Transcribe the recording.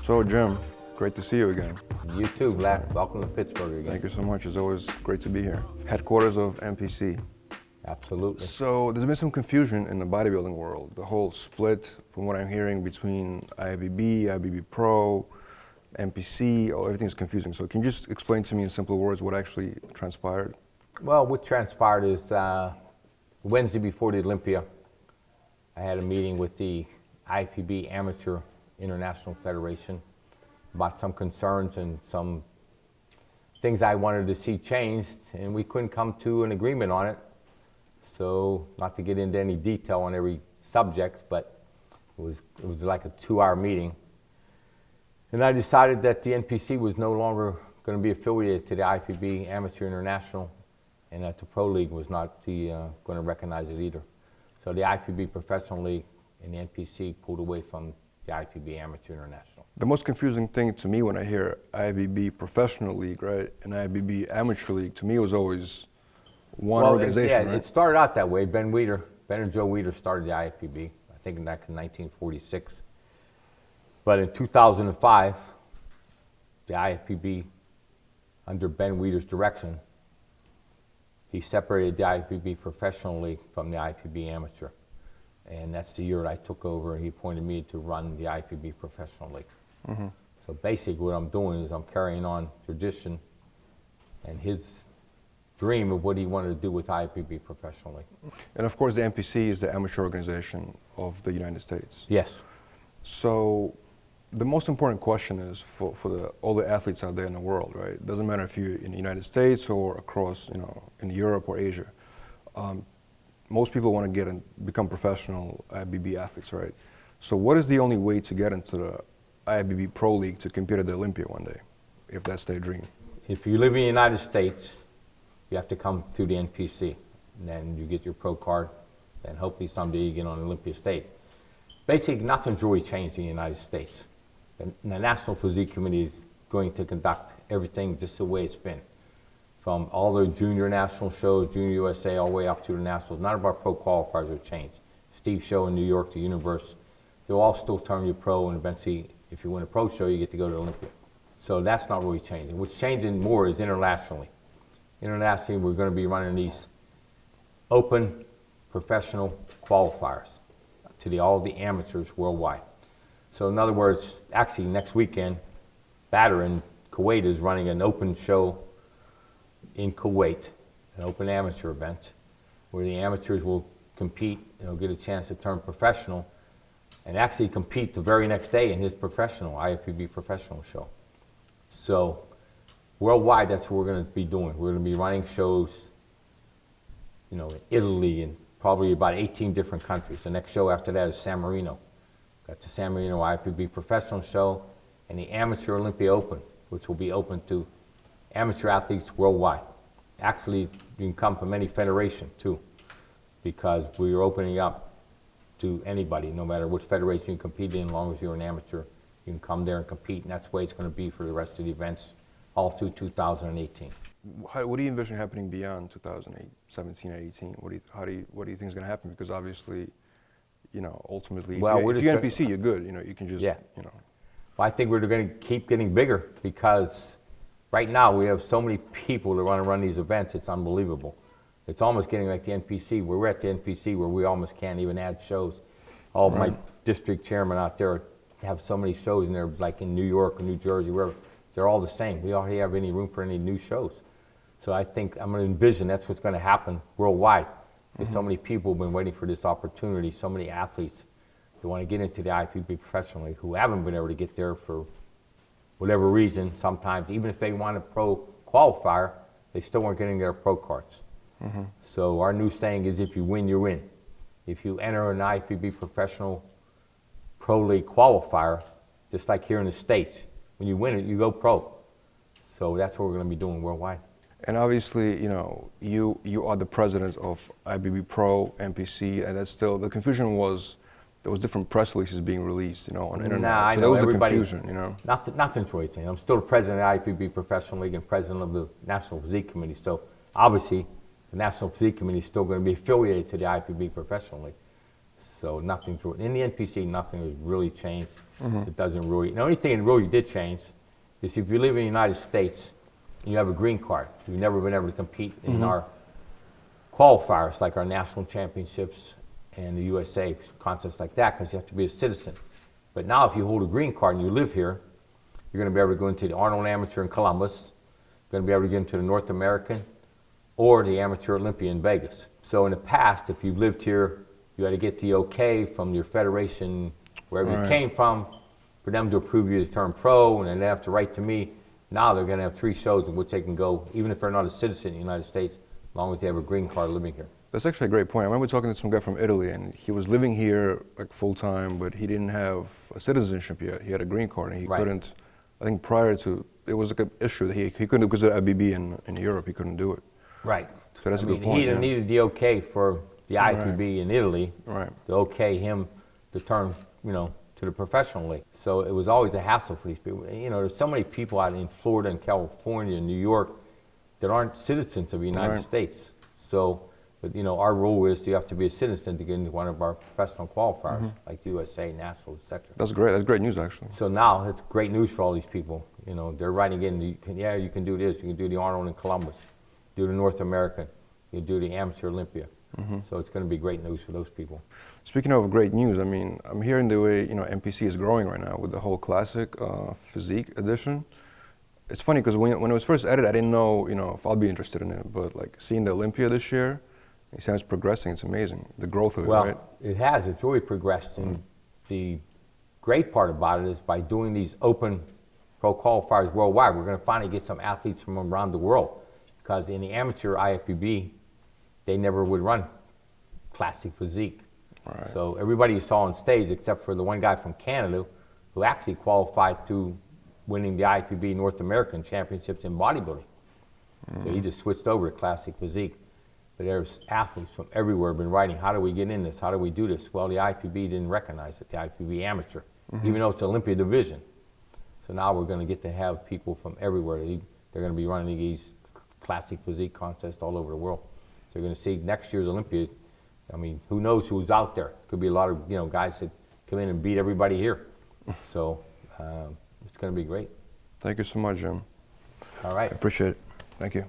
So, Jim, great to see you again. You too, Vlad. Welcome to Pittsburgh again. Thank you so much. It's always great to be here. Headquarters of NPC. Absolutely. So, there's been some confusion in the bodybuilding world. The whole split, from what I'm hearing, between IFBB, IFBB Pro, NPC, everything's confusing. So, can you just explain to me in simple words what actually transpired? Well, what transpired is Wednesday before the Olympia, I had a meeting with the IFBB Amateur International Federation about some concerns and some things I wanted to see changed, and we couldn't come to an agreement on it. So, not to get into any detail on every subject, but it was like a 2-hour meeting. And I decided that the NPC was no longer going to be affiliated to the IFBB Amateur International, and that the Pro League was not going to recognize it either. So the IFBB Professional League and the NPC pulled away from the IFBB Amateur International. The most confusing thing to me when I hear IFBB Professional League, right, and IFBB Amateur League, to me it was always one organization, yeah, right? It started out that way. Ben and Joe Weider started the IFBB, I think back in 1946. But in 2005, the IFBB, under Ben Weider's direction, he separated the IFBB Professional League from the IFBB Amateur. And that's the year I took over, and he appointed me to run the IFBB Professional League. Mm-hmm. So basically what I'm doing is I'm carrying on tradition and his dream of what he wanted to do with IFBB Professional League. And of course the NPC is the amateur organization of the United States. Yes. So the most important question is for all the athletes out there in the world, right? It doesn't matter if you're in the United States or across, in Europe or Asia. Most people want to get and become professional IFBB athletes, right? So what is the only way to get into the IFBB Pro League to compete at the Olympia one day, if that's their dream? If you live in the United States, you have to come to the NPC, and then you get your pro card, and hopefully someday you get on Olympia stage. Basically, nothing's really changed in the United States. The National Physique Committee is going to conduct everything just the way it's been. From all the junior national shows, Junior USA, all the way up to the nationals. None of our pro qualifiers have changed. Steve's show in New York, the Universe, they'll all still turn you pro, and eventually, if you win a pro show, you get to go to Olympia. So that's not really changing. What's changing more is internationally. Internationally, we're going to be running these open professional qualifiers to all the amateurs worldwide. So in other words, actually next weekend, Badr in Kuwait is running an open show in Kuwait, an open amateur event, where the amateurs will compete, get a chance to turn professional, and actually compete the very next day in his professional, IFBB professional show. So worldwide, that's what we're going to be doing. We're going to be running shows, in Italy and probably about 18 different countries. The next show after that is San Marino. Got the San Marino IFBB Professional Show and the Amateur Olympia Open, which will be open to amateur athletes worldwide. Actually, you can come from any federation too, because we are opening up to anybody, no matter what federation you compete in, as long as you're an amateur. You can come there and compete, and that's the way it's going to be for the rest of the events all through 2018. What do you envision happening beyond 2017 and 18? What do you think is going to happen? Because obviously, ultimately, if you're NPC, you're good. You can just, Well, I think we're going to keep getting bigger, because right now we have so many people that want to run these events. It's unbelievable. It's almost getting like the NPC. We're at the NPC where we almost can't even add shows. All right. My district chairmen out there have so many shows, and they're like in New York or New Jersey, wherever. They're all the same. We already have any room for any new shows. So I think I'm going to envision that's what's going to happen worldwide. There's so many people have been waiting for this opportunity, so many athletes that want to get into the IFBB professionally who haven't been able to get there for whatever reason. Sometimes, even if they want a pro qualifier, they still weren't getting their pro cards. So our new saying is, if you win, you win. If you enter an IFBB professional pro league qualifier, just like here in the States, when you win it, you go pro. So that's what we're going to be doing worldwide. And obviously, you are the president of IFBB Pro, NPC, and that's still, the confusion was, there was different press releases being released, on the internet. Nah, I so know, that was everybody, the confusion, Nothing's really changed. I'm still the president of the IFBB Professional League and president of the National Physique Committee. So obviously, the National Physique Committee is still going to be affiliated to the IFBB Professional League. So nothing's in the NPC. Nothing has really changed. It doesn't really. The only thing that really did change is if you live in the United States and you have a green card, you've never been able to compete in our qualifiers like our national championships and the USA contests like that because you have to be a citizen. But now if you hold a green card and you live here, you're going to be able to go into the Arnold Amateur in Columbus, you're going to be able to get into the North American or the Amateur Olympia in Vegas. So in the past, if you lived here, you had to get the okay from your federation, wherever you came from, for them to approve you to turn pro, and then they have to write to me. Now they're going to have 3 shows in which they can go, even if they're not a citizen in the United States, as long as they have a green card living here. That's actually a great point. I remember talking to some guy from Italy, and he was living here like full time, but he didn't have a citizenship yet. He had a green card, and he couldn't. I think prior to it was like an issue that he couldn't, because of IFBB in Europe, he couldn't do it. Right. So that's a good point. He needed the okay for the IFBB in Italy to okay him to turn, to the professional league. So it was always a hassle for these people. There's so many people out in Florida and California and New York that aren't citizens of the United States. So, but our rule is you have to be a citizen to get into one of our professional qualifiers, like USA, National, etc. That's great. That's great news, actually. So now it's great news for all these people. They're writing in. You can do this. You can do the Arnold in Columbus, do the North American, you can do the Amateur Olympia. So it's going to be great news for those people. Speaking of great news, I mean, I'm hearing the way NPC is growing right now with the whole classic physique edition. It's funny because when it was first added, I didn't know if I'll be interested in it. But like seeing the Olympia this year, it sounds progressing. It's amazing, the growth of it. Well, right? It has. It's really progressed, and the great part about it is by doing these open pro qualifiers worldwide, we're going to finally get some athletes from around the world. Because in the amateur IFBB, they never would run classic physique. Right. So everybody you saw on stage, except for the one guy from Canada, who actually qualified to winning the IFBB North American Championships in bodybuilding. So he just switched over to classic physique. But there's athletes from everywhere been writing, how do we get in this? How do we do this? Well, the IFBB didn't recognize it, the IFBB Amateur, even though it's Olympia division. So now we're going to get to have people from everywhere. They're going to be running these classic physique contests all over the world. So you're going to see next year's Olympia. I mean, who knows who's out there? Could be a lot of guys that come in and beat everybody here. So it's going to be great. Thank you so much, Jim. All right. I appreciate it. Thank you.